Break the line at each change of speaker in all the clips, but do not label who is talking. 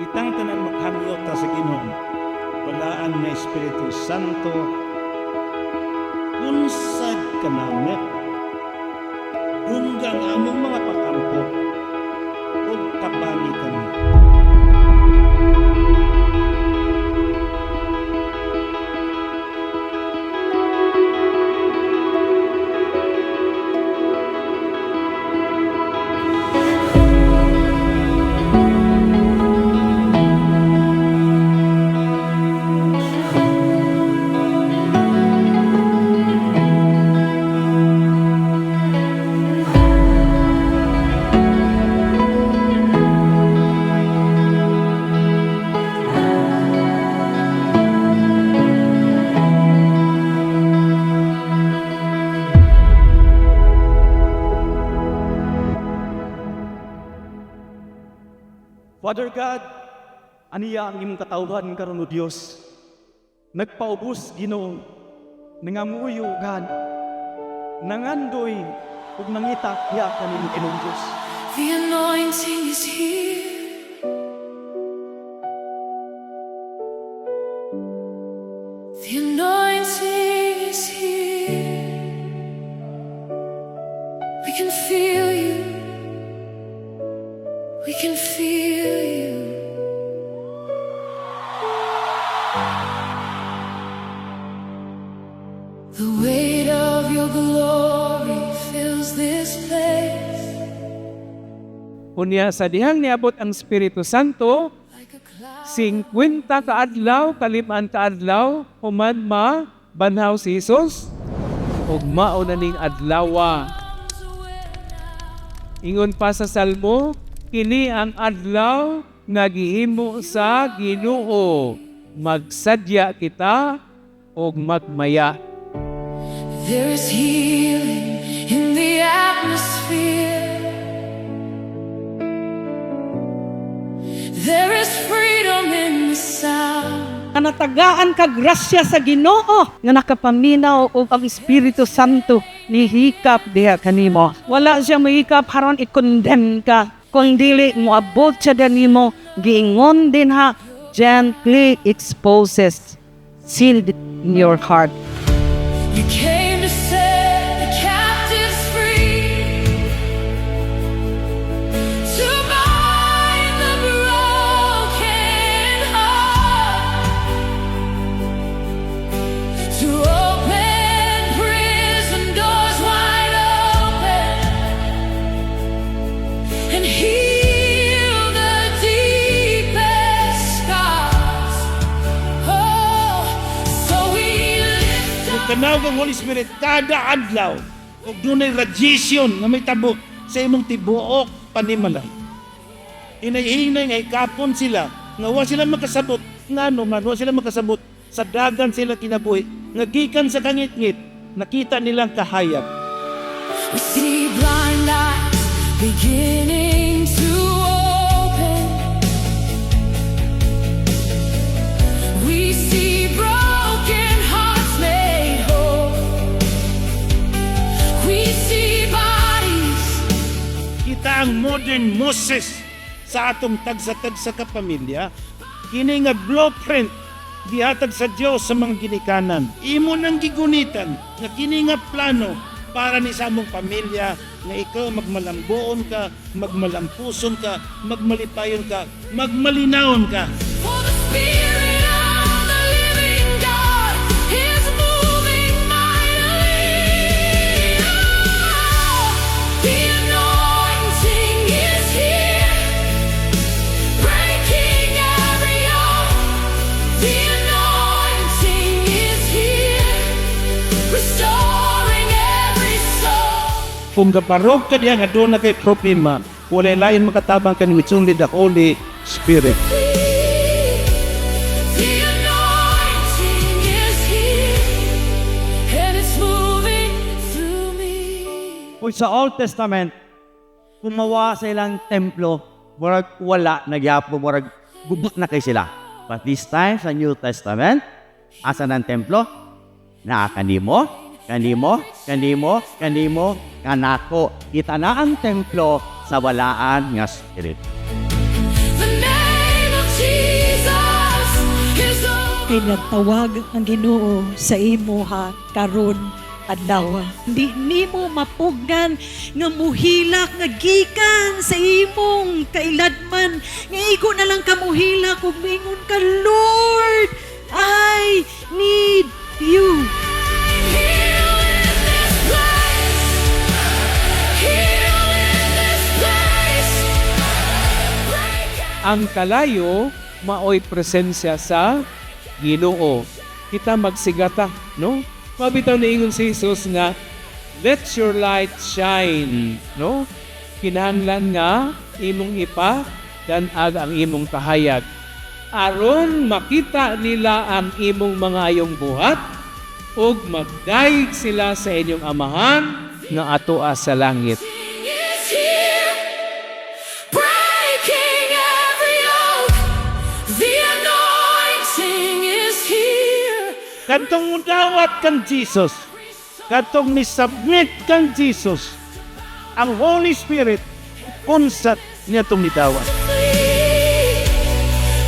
Kitang tanan makhamiyot ta sa Ginoo. Walaan nga Espiritu Santo unsad kanami. Dunggang among mga pakampo ug tabani kami.
Father God, aniya ang imong katawhan karon o Dios. Nagpaubos Ginoo, nangamuyo God, nangandoy ug nangita ya kanimo Ginoong Dios.
The anointing is here. The anointing is here. We can feel you. We can feel you. The weight of your glory fills this place.
Unya sa dihang niabot ang Espiritu Santo,
Like a cloud
50 ka adlaw, kaliman ka adlaw, human ma banhaw si Jesus, ug mao na ning adlawa. Ingon pa sa Salmo, kini ang adlaw nga gihimo sa Ginoo, magsadya kita ug magmaya.
there is healing in the atmosphere. There is freedom in the sound.
Kanatagaan ka grasya sa Ginoo nga nakapaminaw og ang Espiritu Santo ni hikap diha kanimo. Wala siya mahikap haron i-condemn ka. Kung dili mo abot siya nimo, giingon din ha, gently exposes, sealed in your heart.
You came to set the captives free, to bind the broken heart, to open prison doors wide open, and heal the deepest scars. Oh, so we lift
Ug tanaw kang Holy Spirit kada adlaw ug dunay radiation nga may tabok sa imong tibuok panimalay. Inay-inay nga ikapon sila nga wa sila makasabot ngano man wa sila makasabot sa dagan sila kinabuhi nga gikan sa kangit-ngit nakita nilang kahayag.
We see blind eyes beginning to open. We see broken hearts made whole. We see bodies.
Kita ang modern Moses sa atong tagsa-tagsa ka pamilya. Kini nga blueprint gihatag sa Dios sa mga ginikanan. Imo nang gigunitan nga kini nga plano para ni sa among pamilya nga ikaw magmalambuon ka, magmalampuson ka, magmalipayon ka, magmalinawon ka.
For the Spirit of the living God is moving mightily. Oh, the anointing is here, breaking every yoke. The anointing is here, restoring every soul.
Kung kaparog ka diya nga doon na kay problema, walay lain makatabang ka ni the Holy Spirit.
The anointing is here, and it's moving through me.
Kung sa Old Testament, kumawa sa ilang templo, murag wala, nagyapo, murag gubot na kay sila. But this time, sa New Testament, asa ng templo? Kanimo, kanako. Kita na ang templo sa walaan nga spirit.
The name of Jesus.
kay nagtawag ang Ginoo sa imo ha karon adlaw. Hindi nimo mapugnan nga muhilak nga gikan sa imong kailadman. Nga igo na lang ka muhilak ug mingon ka, Lord, I need you.
Heal in this place. Heal in this place. Break
Ang kalayo maoy presensya sa Ginoo. Kita magsigata, no? Mabitaw na ingon si Jesus nga, let your light shine, no? Kinahanglan nga imong ipa dan ang imong kahayag. Aron makita nila ang imong mga ayong buhat ug magdaig sila sa inyong amahan nga atoa sa langit.
is here. Breaking every yoke. The anointing is here.
Kadtong dawat kang Jesus, kadtong ni-submit kang Jesus, ang Holy Spirit, konsat niya itong nidawat.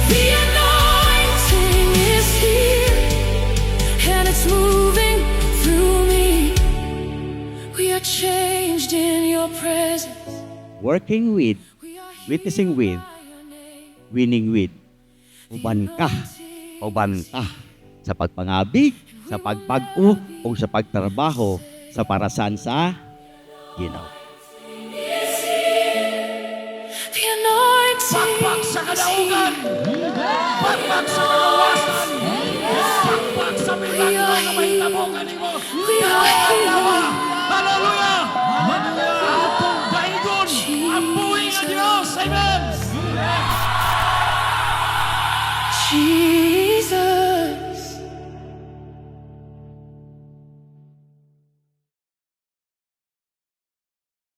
The anointing is here, and it's moving through me. We are changed in your presence.
Working with, witnessing with, winning with. Uban ka sa pagpangabig, sa pagpag-o, o sa pagtrabaho sa parasan sa Ginoo.
The anointing. Pakpak sa kadaugan. Pakpak sa kalawasan. Pakpak sa milagro na may tabungan mo. We are here.
Hallelujah! Atong daigon, ampuin ang Diyos. Amen!
Jesus.